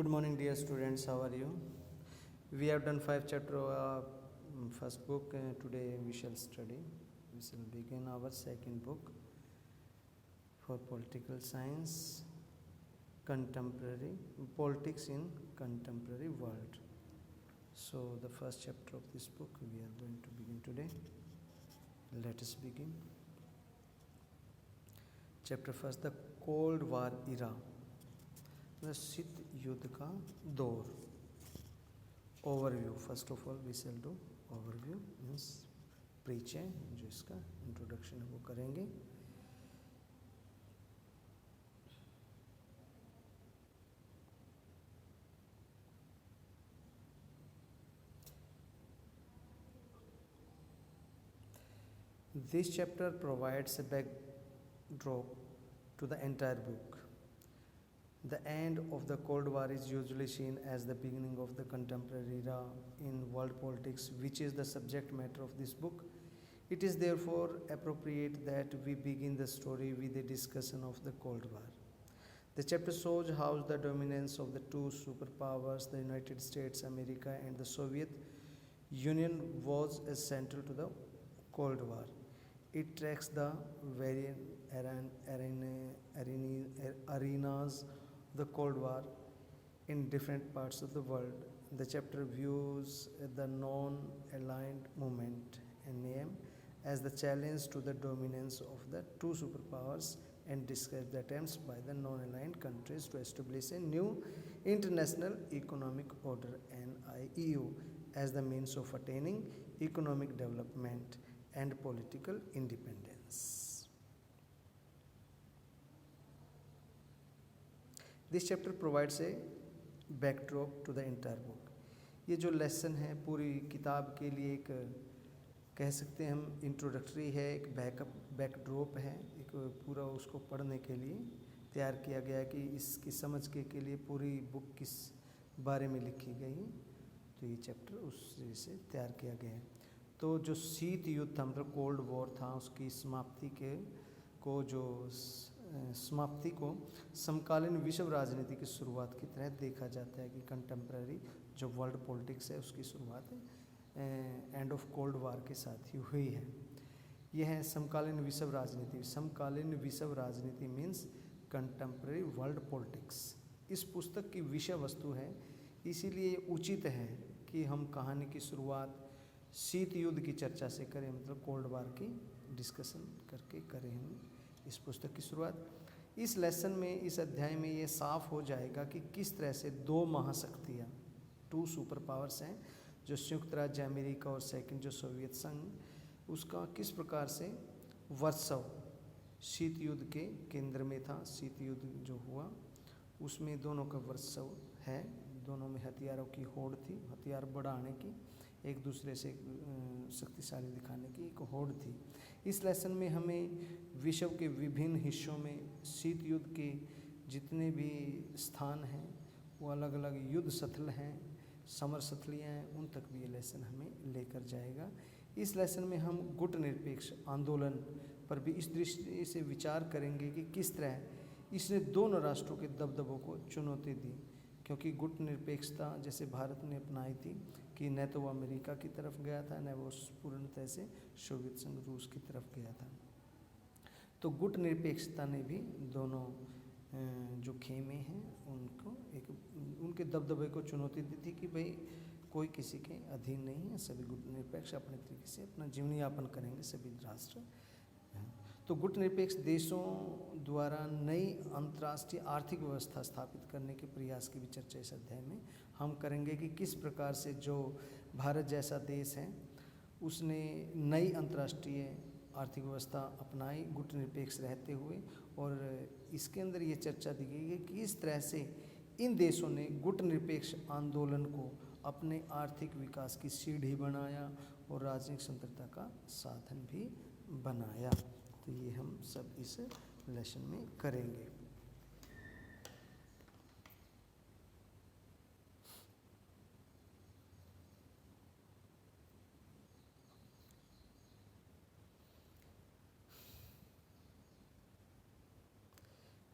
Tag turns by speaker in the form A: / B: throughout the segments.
A: Good morning, dear students. How are you? We have done 5 chapter first book. Today we shall study. We shall begin our second book for political science, contemporary politics in contemporary world. So the first chapter of this book we are going to begin today. Let us begin. Chapter first, the Cold War era. The शीत युद्ध का दौर. Overview. First of all we shall do overview means परिचय, जो इसका introduction है वो करेंगे. This chapter provides a backdrop to the entire book. The end of the Cold War is usually seen as the beginning of the contemporary era in world politics, which is the subject matter of this book. It is therefore appropriate that we begin the story with a discussion of the Cold War. The chapter shows how the dominance of the two superpowers, the United States, America, and the Soviet Union, was central to the Cold War. It tracks the various arenas the Cold War in different parts of the world. The chapter views the non-aligned movement, NAM, as the challenge to the dominance of the two superpowers and describes the attempts by the non-aligned countries to establish a new international economic order, NIEU, as the means of attaining economic development and political independence. This chapter provides a backdrop to the entire book. ये जो lesson है पूरी किताब के लिए एक कह सकते हैं हम इंट्रोडक्टरी है, एक बैकड्रॉप है, एक पूरा उसको पढ़ने के लिए तैयार किया गया कि इसकी समझ के लिए पूरी बुक किस बारे में लिखी गई, तो ये चैप्टर उससे से तैयार किया गया है. तो जो शीत युद्ध था, मतलब कोल्ड वॉर था, उसकी समाप्ति को समकालीन विश्व राजनीति की शुरुआत की तरह देखा जाता है कि कंटेम्प्रेरी जो वर्ल्ड पॉलिटिक्स है उसकी शुरुआत एंड ऑफ कोल्ड वार के साथ ही हुई है. यह है समकालीन विश्व राजनीति. समकालीन विश्व राजनीति मीन्स कंटेम्प्रेरी वर्ल्ड पॉलिटिक्स. इस पुस्तक की विषय वस्तु है, इसीलिए उचित है कि हम कहानी की शुरुआत शीत युद्ध की चर्चा से करें, मतलब कोल्ड वार की डिस्कशन करके करें हम इस पुस्तक की शुरुआत. इस लेसन में, इस अध्याय में ये साफ हो जाएगा कि किस तरह से दो महाशक्तियाँ, टू सुपर पावर्स हैं, जो संयुक्त राज्य अमेरिका और सेकंड जो सोवियत संघ, उसका किस प्रकार से वर्सव शीत युद्ध के केंद्र में था. शीत युद्ध जो हुआ उसमें दोनों का वर्सव है, दोनों में हथियारों की होड़ थी, हथियार बढ़ाने की, एक दूसरे से शक्तिशाली दिखाने की एक होड़ थी. इस लेसन में हमें विश्व के विभिन्न हिस्सों में शीत युद्ध के जितने भी स्थान हैं वो अलग अलग युद्ध स्थल हैं, समर स्थलियाँ हैं, उन तक भी ये लेसन हमें लेकर जाएगा. इस लेसन में हम गुट निरपेक्ष आंदोलन पर भी इस दृष्टि से विचार करेंगे कि किस तरह इसने दोनों राष्ट्रों के दबदबों को चुनौती दी, क्योंकि गुट निरपेक्षता जैसे भारत ने अपनाई थी कि न तो वो अमेरिका की तरफ गया था, न वो पूर्णतः से सोवियत संघ रूस की तरफ गया था. तो गुट निरपेक्षता ने भी दोनों जो खेमे हैं उनको उनके दबदबे को चुनौती दी थी कि भाई कोई किसी के अधीन नहीं है, सभी गुट निरपेक्ष अपने तरीके से अपना जीवन यापन करेंगे सभी राष्ट्र. तो गुट निरपेक्ष देशों द्वारा नई अंतर्राष्ट्रीय आर्थिक व्यवस्था स्थापित करने के प्रयास की भी चर्चा इस अध्याय में हम करेंगे कि किस प्रकार से जो भारत जैसा देश है उसने नई अंतर्राष्ट्रीय आर्थिक व्यवस्था अपनाई गुट निरपेक्ष रहते हुए, और इसके अंदर ये चर्चा दी गई है कि इस तरह से इन देशों ने गुट निरपेक्ष आंदोलन को अपने आर्थिक विकास की सीढ़ी बनाया और राजनीतिक स्वतंत्रता का साधन भी बनाया. तो ये हम सब इस लेसन में करेंगे.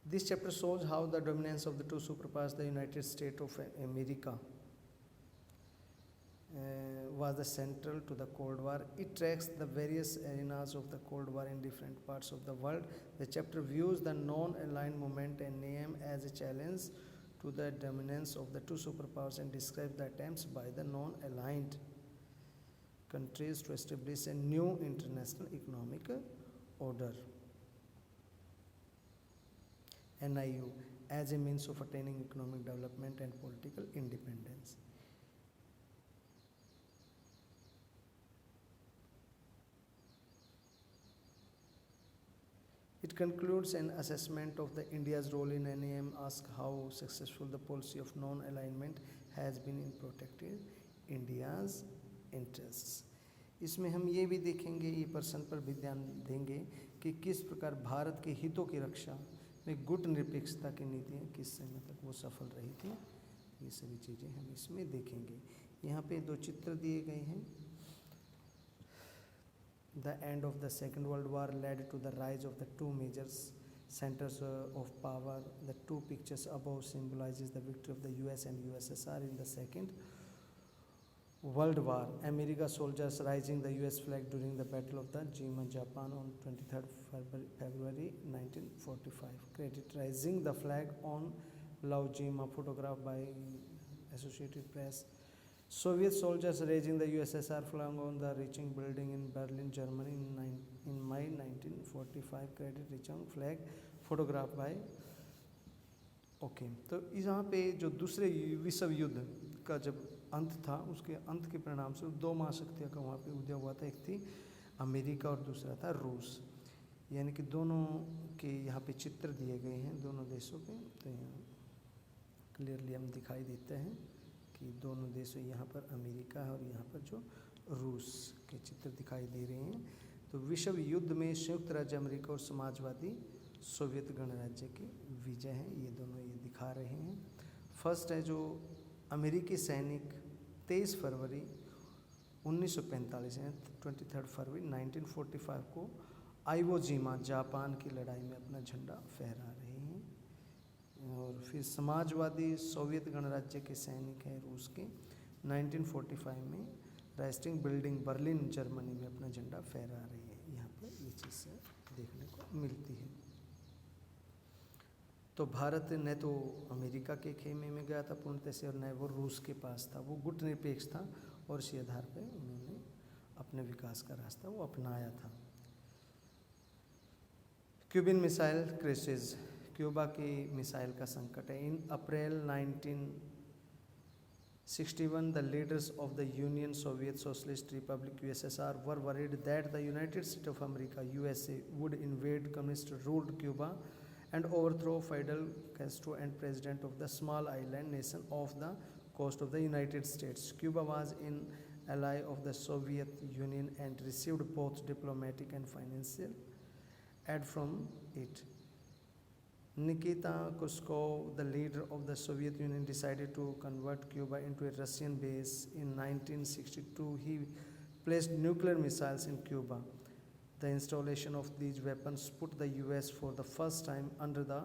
A: This chapter shows how the dominance of the two superpowers, the United States of America, was the central to the Cold War. It tracks the various arenas of the Cold War in different parts of the world. The chapter views the non-aligned movement (NAM) as a challenge to the dominance of the two superpowers and describes the attempts by the non-aligned countries to establish a new international economic order (NIU) as a means of attaining economic development and political independence. It concludes an assessment of the India's role in NAM, asks how successful the policy of non-alignment has been in protecting India's interests. इसमें हम ये भी देखेंगे, ये प्रश्न पर भी ध्यान देंगे कि किस प्रकार भारत के हितों की रक्षा में गुट निरपेक्षता की नीतियाँ किस समय तक वो सफल रही थी, ये सभी चीज़ें हम इसमें देखेंगे। यहाँ पे दो चित्र दिए गए हैं। The end of the Second World War led to the rise of the two major centers of power. The two pictures above symbolizes the victory of the US and USSR in the Second World War. America soldiers raising the US flag during the Battle of the Jima, Japan on 23rd February 1945. Credit raising the flag on Iwo Jima, photograph by Associated Press. Soviet soldiers raising the USSR flag on the Reichstag building in Berlin, Germany in May 1945. Credit Reichstag flag, photograph by तो यहाँ पे जो दूसरे विश्व युद्ध का जब अंत था, उसके अंत के परिणाम स्वरूप दो महाशक्तियों का वहाँ पे उदय हुआ था। एक थी अमेरिका और दूसरा था रूस। यानी कि दोनों के यहाँ पे चित्र दिए गए हैं दोनों देशों के। तो यहाँ क्लियरली हम दिखाई देते हैं कि दोनों देशों, यहाँ पर अमेरिका है और यहाँ पर जो रूस के चित्र दिखाई दे रहे हैं। तो विश्व युद्ध में संयुक्त राज्य अमेरिका और समाजवादी सोवियत गणराज्य की विजय है, ये दोनों ये दिखा रहे हैं। फर्स्ट है जो अमेरिकी सैनिक 23 फरवरी 1945 है 23 फरवरी 1945 को आइवो जीमा जापान की लड़ाई में अपना झंडा फहरा रहे हैं। और फिर समाजवादी सोवियत गणराज्य के सैनिक हैं रूस के 1945 में राइस्टिंग बिल्डिंग बर्लिन जर्मनी में अपना झंडा फहरा रहे हैं। यहाँ पर ये चीज़ देखने को मिलती है। तो भारत न तो अमेरिका के खेमे में गया था पूर्णतः से और न वो रूस के पास था, वो गुट निरपेक्ष था और इसी आधार पर उन्होंने अपने विकास का रास्ता वो अपनाया था। क्यूबन मिसाइल क्राइसिस, क्यूबा की मिसाइल का संकट है। इन अप्रैल 1961 the leaders of the union Soviet socialist Republic USSR were worried that the United states of America USA would invade communist ruled Cuba and overthrow Fidel Castro and president of the small island nation off the coast of the United States. Cuba was an ally of the Soviet Union and received both diplomatic and financial aid from it. Nikita Khrushchev, the leader of the Soviet Union, decided to convert Cuba into a Russian base. In 1962, he placed nuclear missiles in Cuba. The installation of these weapons put the US for the first time under the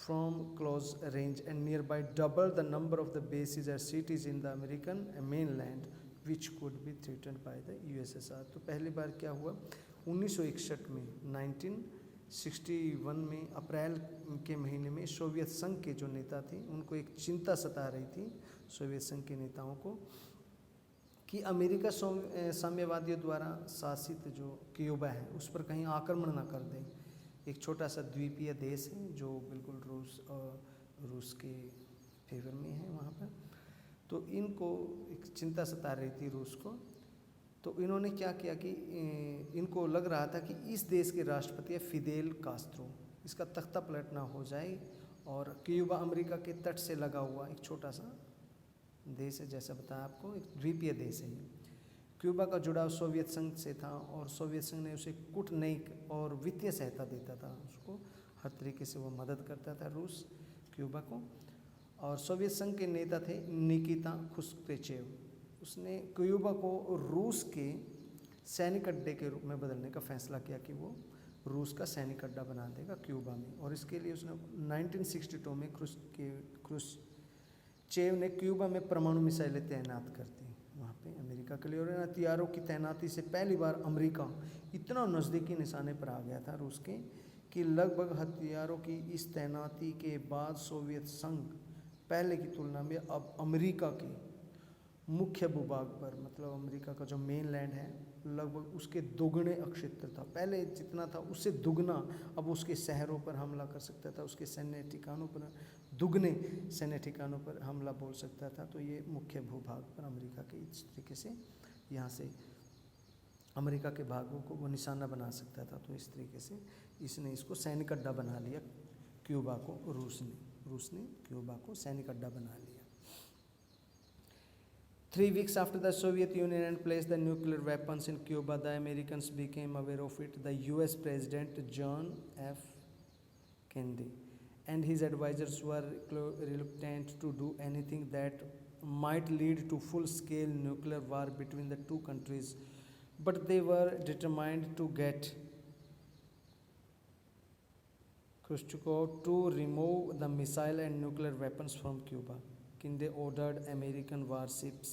A: from close range and nearby double the number of the bases or cities in the American mainland which could be threatened by the USSR. तो पहली बार क्या हुआ 1961 में 1961 में अप्रैल के महीने में Soviet संघ के जो नेता थे उनको एक चिंता सता रही थी सोवियत संघ के नेताओं को कि अमेरिका साम्यवादियों द्वारा शासित जो क्यूबा है उस पर कहीं आक्रमण ना कर दें। एक छोटा सा द्वीपीय देश है जो बिल्कुल रूस के फेवर में है वहाँ पर। तो इनको एक चिंता सता रही थी रूस को। तो इन्होंने क्या किया कि इनको लग रहा था कि इस देश के राष्ट्रपति है फिदेल कास्त्रो, इसका तख्ता पलट ना हो जाए। और क्यूबा अमेरिका के तट से लगा हुआ एक छोटा सा देश है, जैसा बताया आपको एक द्वीपीय देश है। क्यूबा का जुड़ाव सोवियत संघ से था और सोवियत संघ ने उसे कूटनीतिक और वित्तीय सहायता देता था, उसको हर तरीके से वो मदद करता था रूस क्यूबा को। और सोवियत संघ के नेता थे निकिता खुश्चेव, उसने क्यूबा को रूस के सैनिक अड्डे के रूप में बदलने का फैसला किया कि वो रूस का सैनिक अड्डा बना देगा क्यूबा में। और इसके लिए उसने 1962 में क्रुश्चेव ने क्यूबा में परमाणु मिसाइलें तैनात कर दी वहाँ पे अमेरिका के लिए। और इन हथियारों की तैनाती से पहली बार अमेरिका इतना नज़दीकी निशाने पर आ गया था रूस के कि लगभग हथियारों की इस तैनाती के बाद सोवियत संघ पहले की तुलना में अब अमेरिका के मुख्य भूभाग पर, मतलब अमेरिका का जो मेन लैंड है, लगभग उसके दोगुने क्षेत्र था। पहले जितना था उससे दुगना अब उसके शहरों पर हमला कर सकता था, उसके सैन्य ठिकानों पर दुगने सैन्य ठिकानों पर हमला बोल सकता था। तो ये मुख्य भूभाग पर अमेरिका के इस तरीके से यहाँ से अमेरिका के भागों को वो निशाना बना सकता था। तो इस तरीके से इसने इसको सैनिक अड्डा बना लिया क्यूबा को, रूस ने क्यूबा को सैनिक अड्डा बना लिया। 3 weeks after the Soviet Union had placed the nuclear weapons in Cuba, the Americans became aware of it. The US President John F. Kennedy and his advisors were reluctant to do anything that might lead to full-scale nuclear war between the two countries, but they were determined to get Khrushchev to remove the missile and nuclear weapons from Cuba. Kennedy ordered American warships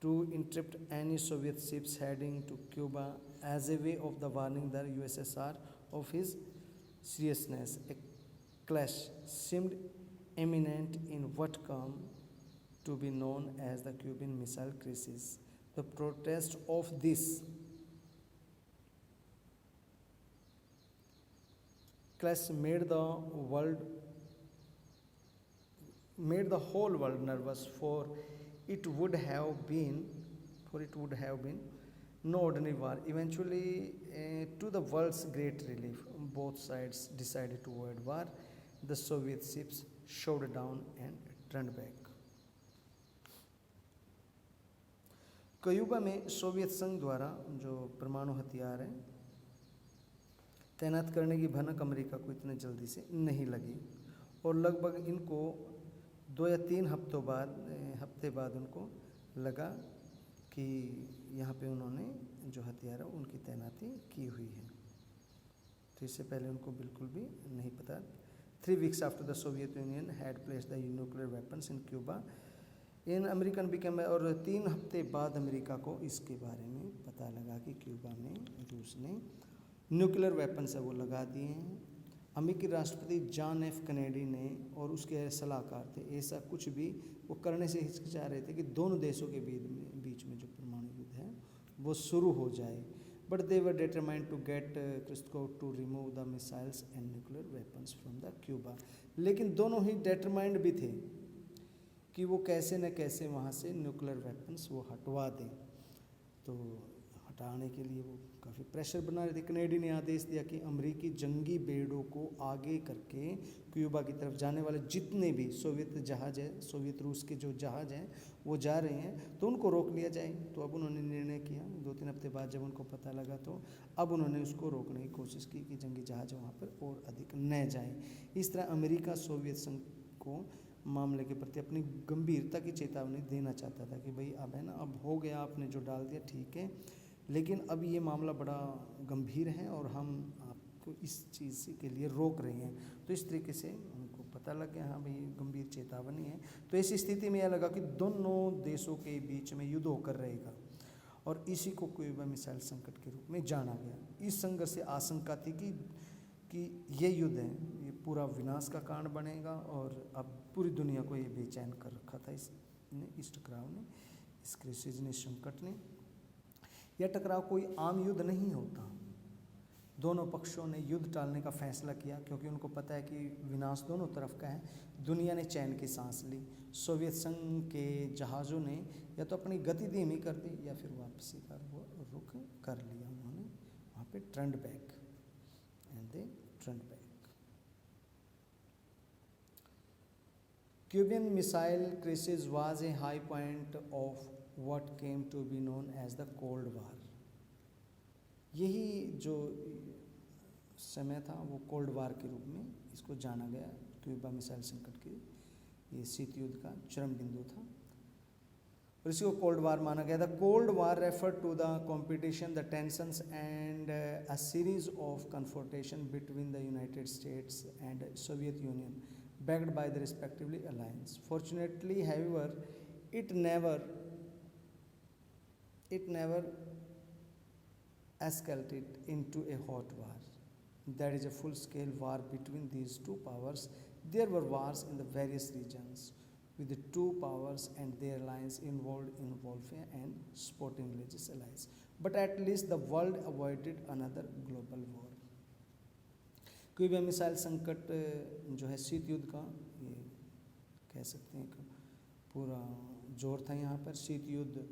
A: to intercept any Soviet ships heading to Cuba as a way of the warning the USSR of his seriousness. A clash seemed imminent in what come to be known as the Cuban Missile Crisis. The protest of this clash made the whole world nervous, for it would have been no ordinary war. Eventually, to the world's great relief, both sides decided to avoid war. The Soviet ships shot down and turned back. Cuba में Soviet संघ द्वारा जो परमाणु हथियार है तैनात करने की भनक अमेरिका को इतने जल्दी से नहीं लगी, और लगभग इनको 2 या 3 हफ्ते बाद उनको लगा कि यहाँ पे उन्होंने जो हथियार है उनकी तैनाती की हुई है। तो इससे पहले उनको बिल्कुल भी नहीं पता। 3 weeks after the Soviet Union had placed the nuclear weapons in Cuba, American became, और 3 हफ्ते बाद अमेरिका को इसके बारे में पता लगा कि क्यूबा में रूस ने न्यूक्लियर वेपन्स है वो लगा दिए हैं। अमेरिकी राष्ट्रपति जॉन एफ कैनेडी ने और उसके सलाहकार थे, ऐसा कुछ भी वो करने से हिचकिचा रहे थे कि दोनों देशों के बीच में जो परमाणु युद्ध है वो शुरू हो जाए। But they were determined to get Khrushchev to remove the missiles and nuclear weapons from the Cuba. लेकिन दोनों ही डिटरमाइंड भी थे कि वो कैसे न कैसे वहाँ से न्यूक्लियर वेपन्स वो हटवा दें। तो हटाने के लिए वो काफ़ी प्रेशर बना रहे थे। कनेडी ने आदेश दिया कि अमेरिकी जंगी बेड़ों को आगे करके क्यूबा की तरफ जाने वाले जितने भी सोवियत जहाज़ है, सोवियत रूस के जो जहाज़ हैं वो जा रहे हैं, तो उनको रोक लिया जाए। तो अब उन्होंने निर्णय किया, 2-3 हफ्ते बाद जब उनको पता लगा तो अब उन्होंने उसको रोकने की कोशिश की कि जंगी जहाज़ वहाँ पर और अधिक न जाए। इस तरह अमेरिका सोवियत संघ को मामले के प्रति अपनी गंभीरता की चेतावनी देना चाहता था कि भाई अब है ना, अब हो गया, आपने जो डाल दिया ठीक है, लेकिन अब ये मामला बड़ा गंभीर है और हम आपको इस चीज़ के लिए रोक रहे हैं। तो इस तरीके से उनको पता लग गया हाँ भाई गंभीर चेतावनी है। तो ऐसी स्थिति में यह लगा कि दोनों देशों के बीच में युद्ध होकर रहेगा, और इसी को क्यूबा मिसाइल संकट के रूप में जाना गया। इस संघर्ष से आशंका थी कि ये युद्ध है ये पूरा विनाश का कारण बनेगा, और अब पूरी दुनिया को ये बेचैन कर रखा था इस टकराव ने, इस क्राइसिस ने, संकट ने। यह टकराव कोई आम युद्ध नहीं होता। दोनों पक्षों ने युद्ध टालने का फैसला किया क्योंकि उनको पता है कि विनाश दोनों तरफ का है। दुनिया ने चैन की सांस ली। सोवियत संघ के जहाज़ों ने या तो अपनी गति धीमी कर दी या फिर वापसी का वो रुख कर लिया। उन्होंने वहाँ पे turned back and they turned back. Cuban Missile Crisis was a high point of what came to be known as the Cold War. यही जो समय था वो कोल्ड वार के रूप में इसको जाना गया। क्यूबा मिसाइल संकट के ये शीत युद्ध का चरम बिंदु था। और इसी को कोल्ड वार माना गया। The cold war refer to the competition, the tensions and a series of confrontation between the United States and Soviet Union backed by the respectively alliance. Fortunately, however, it never escalated into a hot war. That is a full-scale war between these two powers. There were wars in the various regions with the two powers and their alliance involved in warfare and sporting religious allies. But at least the world avoided another global war. कोई भी missile संकट जो है शीत युद्ध का, ये कह सकते हैं कि पूरा जोर था यहाँ पर। शीत युद्ध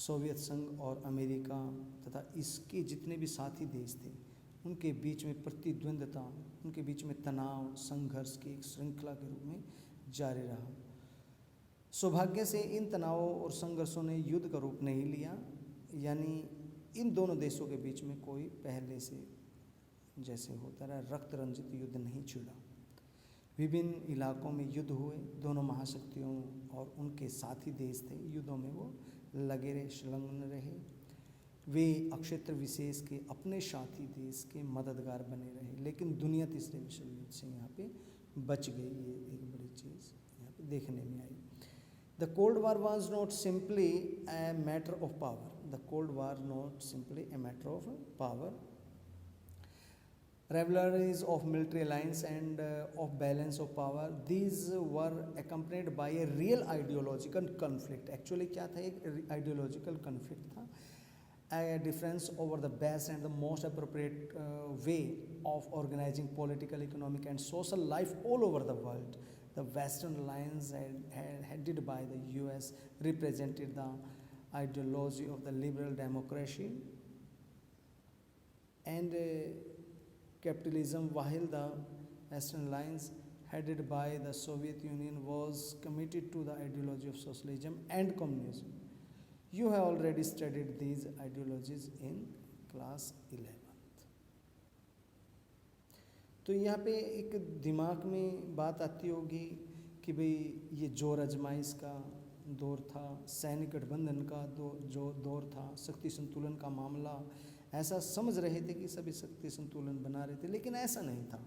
A: सोवियत संघ और अमेरिका तथा इसके जितने भी साथी देश थे उनके बीच में प्रतिद्वंद्विता, उनके बीच में तनाव, संघर्ष की एक श्रृंखला के रूप में जारी रहा। सौभाग्य से इन तनावों और संघर्षों ने युद्ध का रूप नहीं लिया, यानी इन दोनों देशों के बीच में कोई पहले से जैसे होता रहा रक्त रंजित युद्ध नहीं छिड़ा। विभिन्न इलाकों में युद्ध हुए, दोनों महाशक्तियों और उनके साथी देश थे युद्धों में वो लगे रहे, संलग्न रहे। वे अक्षेत्र विशेष के अपने साथी देश के मददगार बने रहे, लेकिन दुनिया तीसरे विश्व युद्ध से यहाँ पे बच गई। ये एक बड़ी चीज़ यहाँ पे देखने में आई। The cold war was not simply a matter of power. The cold war not simply a matter of power, rivalries of military alliance and of balance of power. These were accompanied by a real ideological conflict. Actually क्या था, एक ideological conflict था, a difference over the best and the most appropriate way of organizing political, economic and social life all over the world. The Western alliance headed by the US represented the ideology of the liberal democracy and capitalism, while the Western alliance headed by the Soviet Union was committed to the ideology of socialism and communism. You have already studied these ideologies in class 11th. तो यहाँ पे एक दिमाग में बात आती होगी कि भाई ये जोर आजमाइश का दौर था, सैनिक गठबंधन का जो दौर था, शक्ति संतुलन का मामला, ऐसा समझ रहे थे कि सभी शक्ति संतुलन बना रहे थे, लेकिन ऐसा नहीं था।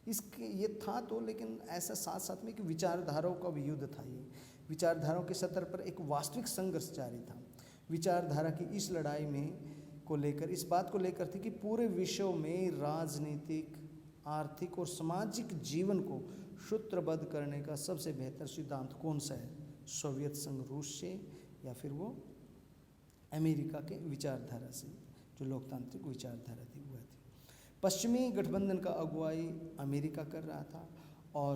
A: इसके ये था तो, लेकिन ऐसा साथ साथ में कि विचारधाराओं का भी युद्ध था। ये विचारधाराओं के स्तर पर एक वास्तविक संघर्ष जारी था। विचारधारा की इस लड़ाई में को लेकर, इस बात को लेकर थी कि पूरे विश्व में राजनीतिक, आर्थिक और सामाजिक जीवन को सूत्रबद्ध करने का सबसे बेहतर सिद्धांत कौन सा है, सोवियत संघ रूस से या फिर वो अमेरिका के विचारधारा से, जो लोकतांत्रिक विचारधारा थी वह थी। पश्चिमी गठबंधन का अगुवाई अमेरिका कर रहा था और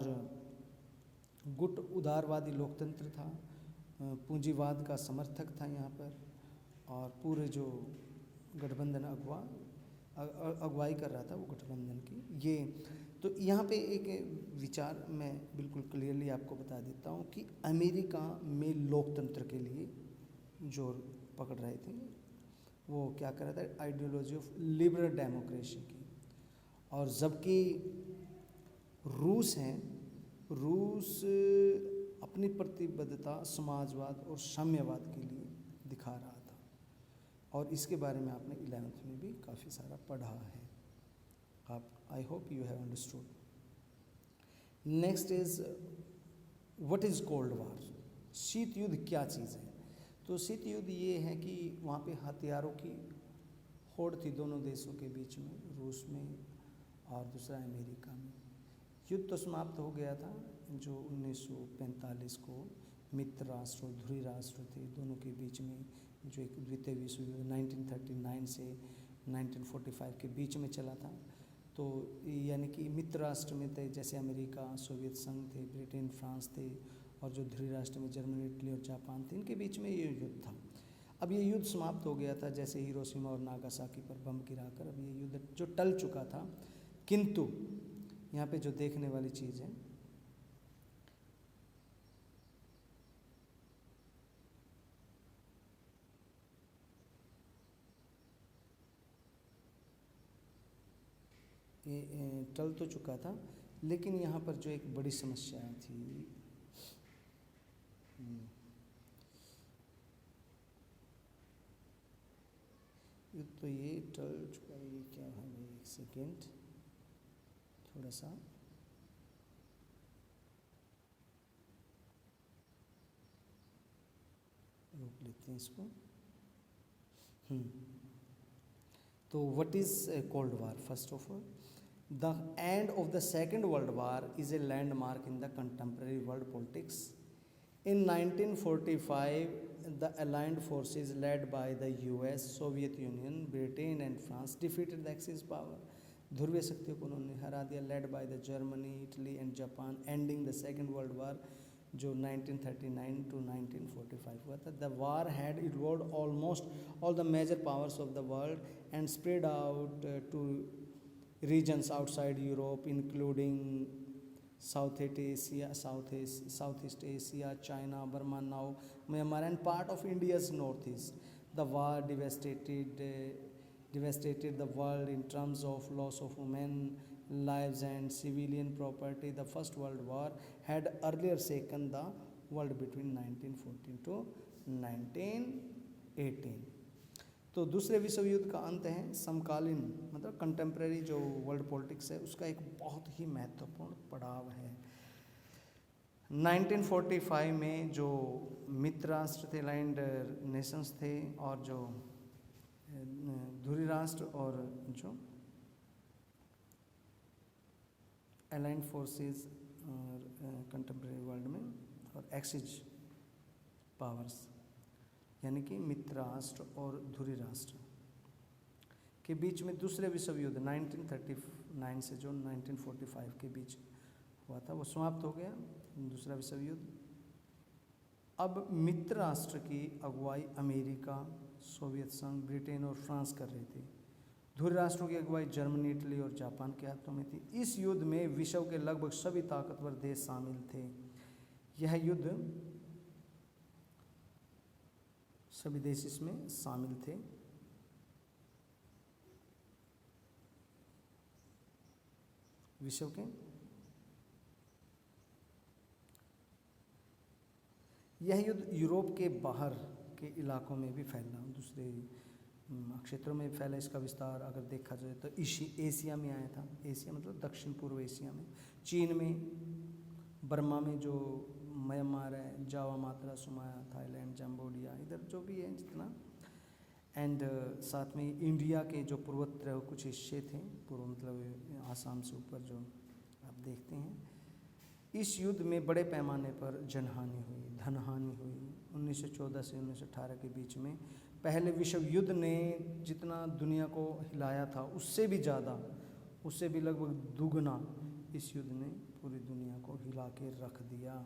A: गुट उदारवादी लोकतंत्र था, पूंजीवाद का समर्थक था यहाँ पर, और पूरे जो गठबंधन अगुवाई कर रहा था वो गठबंधन की। ये तो यहाँ पे एक विचार मैं बिल्कुल क्लियरली आपको बता देता हूँ कि अमेरिका में लोकतंत्र के लिए जोर पकड़ रहे थे, वो क्या कर रहा था, आइडियोलॉजी ऑफ लिबरल डेमोक्रेसी की। और जबकि रूस अपनी प्रतिबद्धता समाजवाद और साम्यवाद के लिए दिखा रहा था, और इसके बारे में आपने 11th में भी काफ़ी सारा पढ़ा है। आप आई hope you have understood. Next is what is cold war. शीत युद्ध क्या चीज़ है? तो शीत युद्ध ये है कि वहाँ पे हथियारों की होड़ थी दोनों देशों के बीच में, रूस में और दूसरा अमेरिका में। युद्ध तो समाप्त हो गया था जो 1945 को मित्र राष्ट्र और ध्रुवी राष्ट्र थे दोनों के बीच में जो एक द्वितीय विश्व युद्ध 1939 से 1945 के बीच में चला था। तो यानी कि मित्र राष्ट्र में थे जैसे अमेरिका, सोवियत संघ थे, ब्रिटेन, फ्रांस थे, और जो ध्रुवी राष्ट्र में जर्मनी, इटली और जापान थे, इनके बीच में ये युद्ध था। अब ये युद्ध समाप्त हो गया था, जैसे हिरोशिमा और नागासाकी पर बम गिराकर अब ये युद्ध जो टल चुका था। किंतु यहाँ पे जो देखने वाली चीज़ है, ये टल तो चुका था, लेकिन यहाँ पर जो एक बड़ी समस्या थी तो ये टल चुका है, ये क्या है भाई, एक सेकेंड, थोड़ा सा रोक लेते हैं इसको। तो what is cold war? First of all, the end of the second world war is a landmark in the contemporary world politics. In 1945, the Allied forces led by the US, Soviet Union, Britain and France defeated the Axis power. ध्रुवीय शक्तियों को उन्होंने हरा दिया, led by the Germany, Italy and Japan, ending the Second World War जो 1939 to 1945 हुआ था. The war had involved almost all the major powers of the world and spread out to regions outside Europe, including Southeast Asia, China, Burma, now Myanmar, and part of India's northeast. The war devastated the world in terms of loss of human lives and civilian property. The First World War had earlier shaken the world between 1914 to 1918. तो दूसरे विश्व युद्ध का अंत है समकालीन, मतलब contemporary जो वर्ल्ड पॉलिटिक्स है उसका एक बहुत ही महत्वपूर्ण पड़ाव है। 1945 में जो मित्र राष्ट्र थे, अलाइंड नेशंस थे, और जो ध्रुवीय राष्ट्र और जो अलाइंड फोर्सेस कंटेम्प्रेरी वर्ल्ड में, और एक्सिस पावर्स यानी कि मित्र राष्ट्र और ध्रुवीय राष्ट्र के बीच में दूसरे विश्व युद्ध 1939 से जो 1945 के बीच हुआ था वो समाप्त हो गया, दूसरा विश्व युद्ध। अब मित्र राष्ट्र की अगुवाई अमेरिका, सोवियत संघ, ब्रिटेन और फ्रांस कर रहे थे। ध्रुवीय राष्ट्रों की अगुवाई जर्मनी, इटली और जापान के हाथों में थी। इस युद्ध में विश्व के लगभग सभी ताकतवर देश शामिल थे। यह युद्ध सभी देश इसमें शामिल थे। विश्व के यह युद्ध यूरोप के बाहर के इलाकों में भी फैला, दूसरे क्षेत्रों में फैला। इसका विस्तार अगर देखा जाए तो एशिया में आया था। एशिया मतलब दक्षिण पूर्व एशिया में, चीन में, बर्मा में जो म्यांमार है, जावा, मात्रा, सुमाया, थाईलैंड, जम्बोडिया, इधर जो भी है जितना, एंड साथ में इंडिया के जो पूर्वोत्तर कुछ हिस्से थे, पूर्व मतलब आसाम से ऊपर जो आप देखते हैं। इस युद्ध में बड़े पैमाने पर जनहानि हुई, धनहानि हुई। 1914 से 1918 के बीच में पहले विश्व युद्ध ने जितना दुनिया को हिलाया था उससे भी ज़्यादा, उससे भी लगभग दुगना इस युद्ध ने पूरी दुनिया को हिला के रख दिया।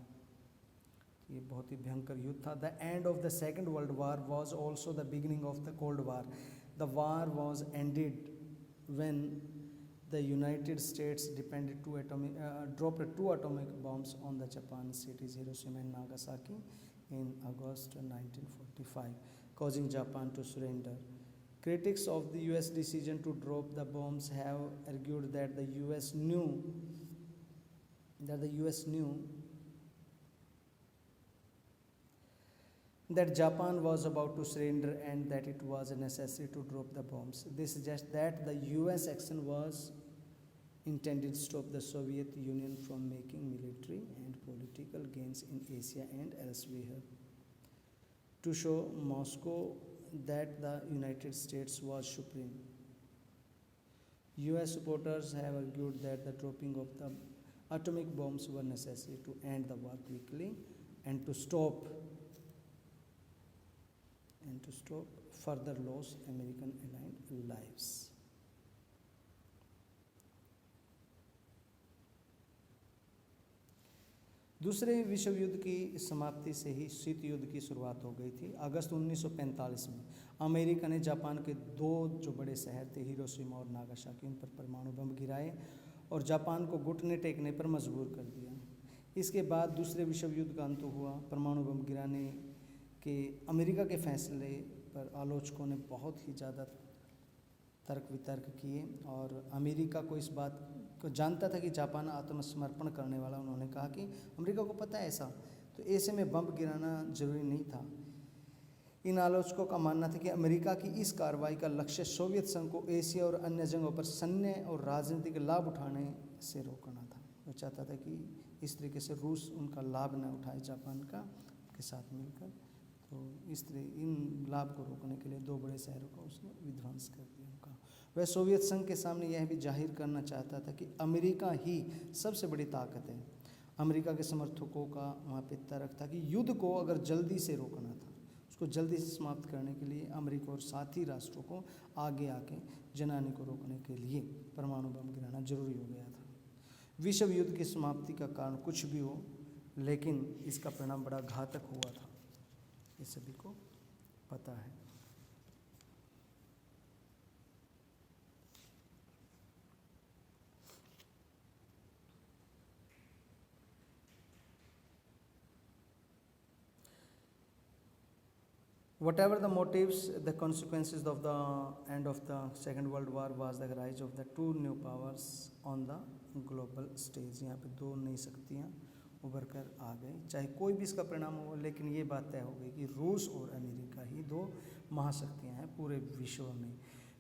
A: ये बहुत ही भयंकर युद्ध था। The end of the second world war was also the beginning of the cold war. The war was ended when the United states dropped 2 atomic bombs on the Japan cities Hiroshima and Nagasaki in August 1945, causing Japan to surrender. Critics of the US decision to drop the bombs have argued that the US knew that Japan was about to surrender and that it was necessary to drop the bombs. They suggest that the US action was intended to stop the Soviet Union from making military and political gains in Asia and elsewhere, to show Moscow that the United States was supreme. US supporters have argued that the dropping of the atomic bombs were necessary to end the war quickly and to stop further loss American allied lives. दूसरे विश्व युद्ध की समाप्ति से ही शीत युद्ध की शुरुआत हो गई थी। अगस्त 1945 में अमेरिका ने जापान के 2 जो बड़े शहर थे, हिरोशिमा और नागासाकी, उन पर परमाणु बम गिराए और जापान को घुटने टेकने पर मजबूर कर दिया। इसके बाद दूसरे विश्व युद्ध का अंत हुआ। परमाणु बम गिराने के अमेरिका के फैसले पर आलोचकों ने बहुत ही ज़्यादा तर्क वितर्क किए और अमेरिका को इस बात को जानता था कि जापान आत्मसमर्पण करने वाला। उन्होंने कहा कि अमेरिका को पता है ऐसा, तो ऐसे में बम गिराना जरूरी नहीं था। इन आलोचकों का मानना था कि अमेरिका की इस कार्रवाई का लक्ष्य सोवियत संघ को एशिया और अन्य जगहों पर सैन्य और राजनीतिक लाभ उठाने से रोकना था। वो चाहता था कि इस तरीके से रूस उनका लाभ न उठाए जापान का के साथ मिलकर। तो इस तरह इन लाभ को रोकने के लिए 2 बड़े शहरों का उसने विध्वंस कर दिया उनका। वह सोवियत संघ के सामने यह भी जाहिर करना चाहता था कि अमेरिका ही सबसे बड़ी ताकत है। अमेरिका के समर्थकों का वहाँ पे तर्क था कि युद्ध को अगर जल्दी से रोकना था, उसको जल्दी से समाप्त करने के लिए अमेरिका और साथी राष्ट्रों को आगे आके जनाने को रोकने के लिए परमाणु बम गिराना जरूरी हो गया था। विश्व युद्ध की समाप्ति का कारण कुछ भी हो, लेकिन इसका परिणाम बड़ा घातक हुआ था, ये सभी को पता है। Whatever the motives, the consequences of the end of the Second World War was the rise of the 2 new powers on the global stage। यहाँ पे 2 नई शक्तियाँ उभर कर आ गई। चाहे कोई भी इसका परिणाम हो, लेकिन ये बात तय हो गई कि रूस और अमेरिका ही 2 महाशक्तियाँ हैं पूरे विश्व में।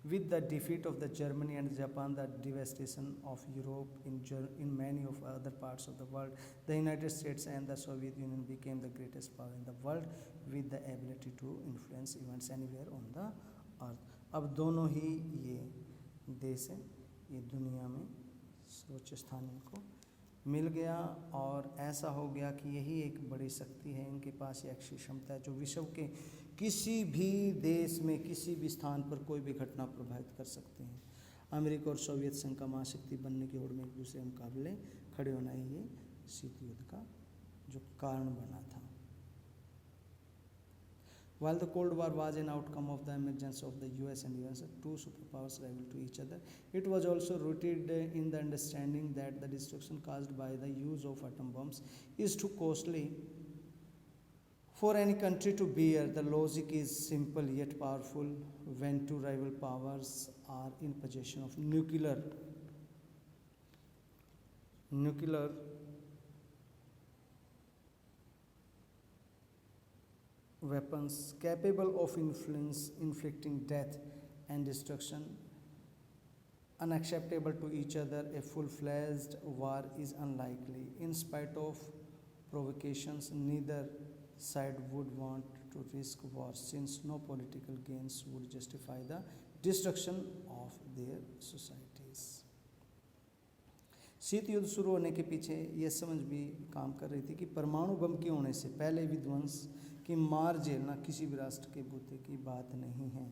A: With the defeat of the Germany and Japan, the devastation of Europe in many of other parts of the world, the United States and the Soviet Union became the greatest power in the world with the ability to influence events anywhere on the earth। अब दोनों ही ये देश हैं, ये दुनिया में सर्वोच्च स्थान इनको मिल गया और ऐसा हो गया कि यही एक बड़ी शक्ति है। इनके पास ये अक्षय क्षमता है जो विश्व के किसी भी देश में किसी भी स्थान पर कोई भी घटना प्रभावित कर सकते हैं। अमेरिका और सोवियत संघ का महाशक्ति बनने की होड़ में एक दूसरे मुकाबले खड़े होना ही ये शीत युद्ध का जो कारण बना था। While the Cold War was an outcome of the emergence of the US and US, 2 superpowers rival to each other, it was also rooted in the understanding that the destruction caused by the use of atom bombs is too costly for any country to bear. The logic is simple yet powerful. When 2 rival powers are in possession of nuclear weapons capable of inflicting death and destruction unacceptable to each other, a full-fledged war is unlikely. In spite of provocations, neither side would want to risk war, since no political gains would justify the destruction of their societies। शीत युद्ध शुरू होने के पीछे यह समझ भी काम कर रही थी कि परमाणु बम के होने से पहले विध्वंस की मार झेलना किसी भी राष्ट्र के बूते की बात नहीं है।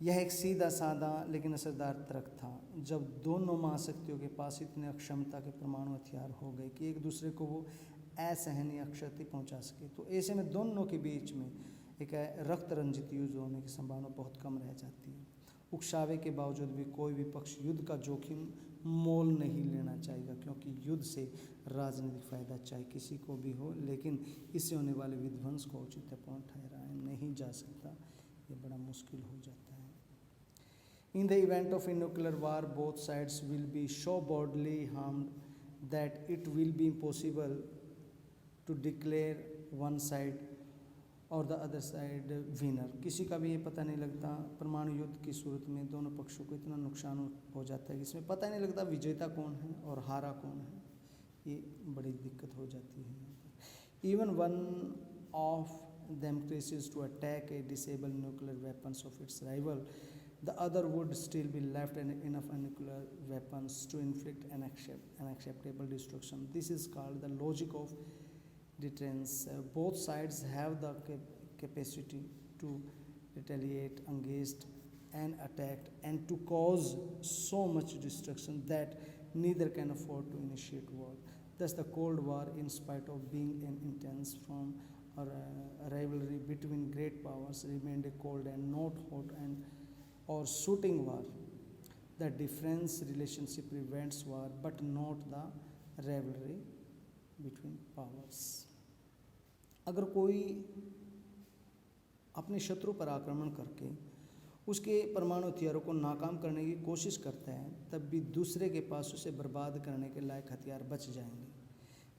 A: यह एक सीधा साधा लेकिन असरदार तर्क था। जब दोनों महाशक्तियों के पास इतने अक्षमता के परमाणु हथियार हो गए कि एक दूसरे को वो असहनीय क्षति पहुंचा सके, तो ऐसे में दोनों के बीच में एक रक्त रंजित युद्ध होने की संभावना बहुत कम रह जाती है। उकसावे के बावजूद भी कोई भी पक्ष युद्ध का जोखिम मोल नहीं लेना चाहेगा, क्योंकि युद्ध से राजनीतिक फायदा चाहे किसी को भी हो, लेकिन इससे होने वाले विध्वंस को औचित्यपूर्ण ठहराया नहीं जा सकता। ये बड़ा मुश्किल हो जाता है। In the event of a nuclear war, both sides will be so badly harmed that it will be impossible to declare one side और द अदर साइड विनर। किसी का भी ये पता नहीं लगता। परमाणु युद्ध की सूरत में दोनों पक्षों को इतना नुकसान हो जाता है कि इसमें पता नहीं लगता विजेता कौन है और हारा कौन है। ये बड़ी दिक्कत हो जाती है। Even one of them traces to attack a disable nuclear weapons of its rival, the other would still be left enough nuclear weapons to inflict an unacceptable destruction. This is called the logic of deterrence. Both sides have the capacity to retaliate against an attack and to cause so much destruction that neither can afford to initiate war. Thus the Cold War, in spite of being an intense form or rivalry between great powers, remained a cold and not hot and or shooting war. The difference relationship prevents war, but not the rivalry between powers. अगर कोई अपने शत्रु पर आक्रमण करके उसके परमाणु हथियारों को नाकाम करने की कोशिश करता है, तब भी दूसरे के पास उसे बर्बाद करने के लायक हथियार बच जाएंगे।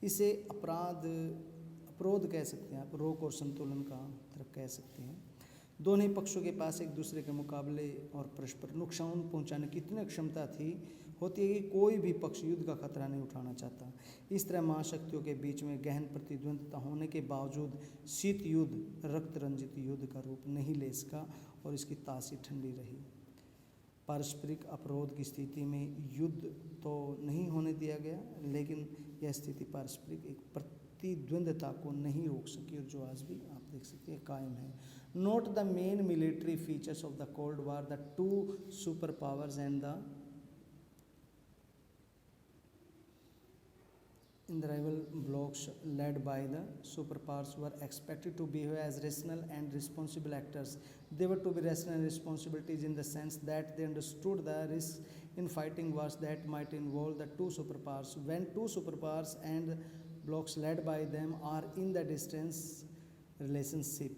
A: इसे अवरोध कह सकते हैं आप, रोक और संतुलन का तर्क कह सकते हैं। दोनों ही पक्षों के पास एक दूसरे के मुकाबले और परस्पर नुकसान पहुंचाने की इतनी क्षमता होती है कि कोई भी पक्ष युद्ध का खतरा नहीं उठाना चाहता। इस तरह महाशक्तियों के बीच में गहन प्रतिद्वंद्विता होने के बावजूद शीत युद्ध रक्त रंजित युद्ध का रूप नहीं ले सका और इसकी तासीर ठंडी रही। पारस्परिक अपरोध की स्थिति में युद्ध तो नहीं होने दिया गया, लेकिन यह स्थिति पारस्परिक एक प्रतिद्वंद्विता को नहीं रोक सकी और जो आज भी आप देख सकते हैं कायम है। Note the main military features of the cold war, the two super powers and the rival blocs led by the superpowers were expected to behave as rational and responsible actors. They were to be rational and responsibilities in the sense that they understood the risks in fighting wars that might involve the two superpowers. When two superpowers and blocs led by them are in the distance relationship,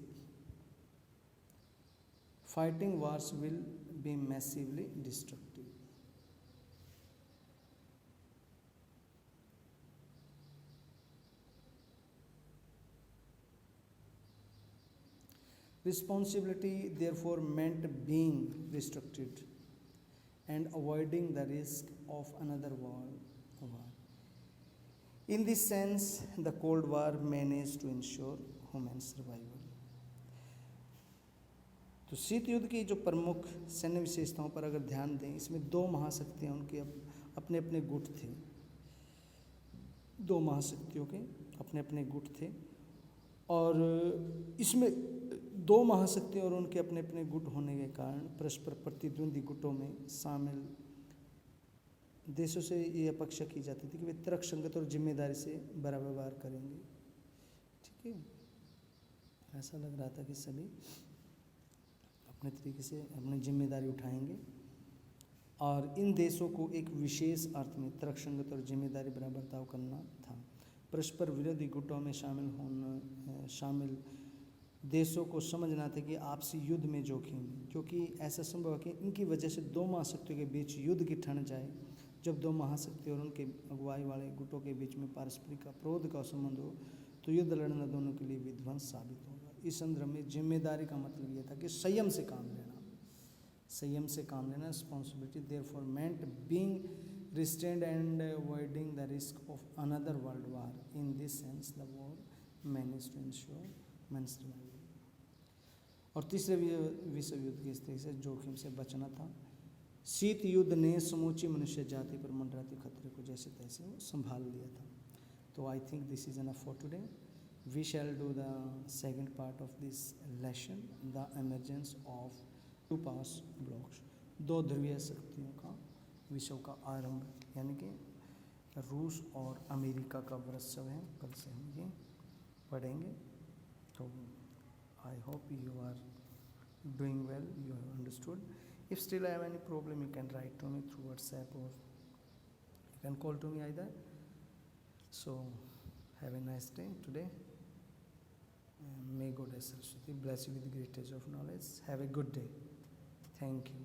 A: fighting wars will be massively destructive. Responsibility therefore meant being restricted and avoiding the risk of another war. In this sense, the Cold War managed to ensure human survival. तो शीत युद्ध की जो प्रमुख सैन्य विशेषताओं पर अगर ध्यान दें, इसमें दो महाशक्तियाँ उनके अपने अपने गुट थे। दो महाशक्तियों के अपने अपने गुट थे और इसमें दो महाशक्तियों और उनके अपने अपने गुट होने के कारण परस्पर प्रतिद्वंदी गुटों में शामिल देशों से ये अपेक्षा की जाती थी कि वे तर्कसंगत और जिम्मेदारी से बड़ा व्यवहार करेंगे। ठीक है, ऐसा लग रहा था कि सभी अपने तरीके से अपनी जिम्मेदारी उठाएंगे और इन देशों को एक विशेष अर्थ में तर्कसंगत और जिम्मेदारी भरा बर्ताव करना था। परस्पर विरोधी गुटों में शामिल देशों को समझना था कि आपसी युद्ध में जोखिम, क्योंकि ऐसा संभव है कि इनकी वजह से दो महाशक्तियों के बीच युद्ध की ठन जाए। जब दो महाशक्ति और उनके अगुवाई वाले गुटों के बीच में पारस्परिक अपरोध का संबंध हो तो युद्ध लड़ना दोनों के लिए विध्वंस साबित होगा। इस संदर्भ में जिम्मेदारी का मतलब यह था कि संयम से काम लेना, संयम से काम लेना। Responsibility therefore meant being restrained and avoiding the risk of another world war. In this sense, the war managed to ensure man's survival. और तीसरे विश्व युद्ध की स्थिति से जोखिम से बचना था। शीत युद्ध ने समूची मनुष्य जाति पर मंडराते खतरे को जैसे तैसे संभाल लिया था। तो I think this is enough for today. We shall do the second part of this lesson, the emergence of two powers blocs, दो ध्रुवीय शक्तियों का विश्व का आरंभ, यानी कि रूस और अमेरिका का वर्चस्व है। कल से हम ये पढ़ेंगे। तो I hope you are doing well, you have understood. If still I have any problem you can write to me through WhatsApp और you can call to me either. So have a nice day today. May Goddess Saraswati bless you with the great age of knowledge. Have a good day. Thank you.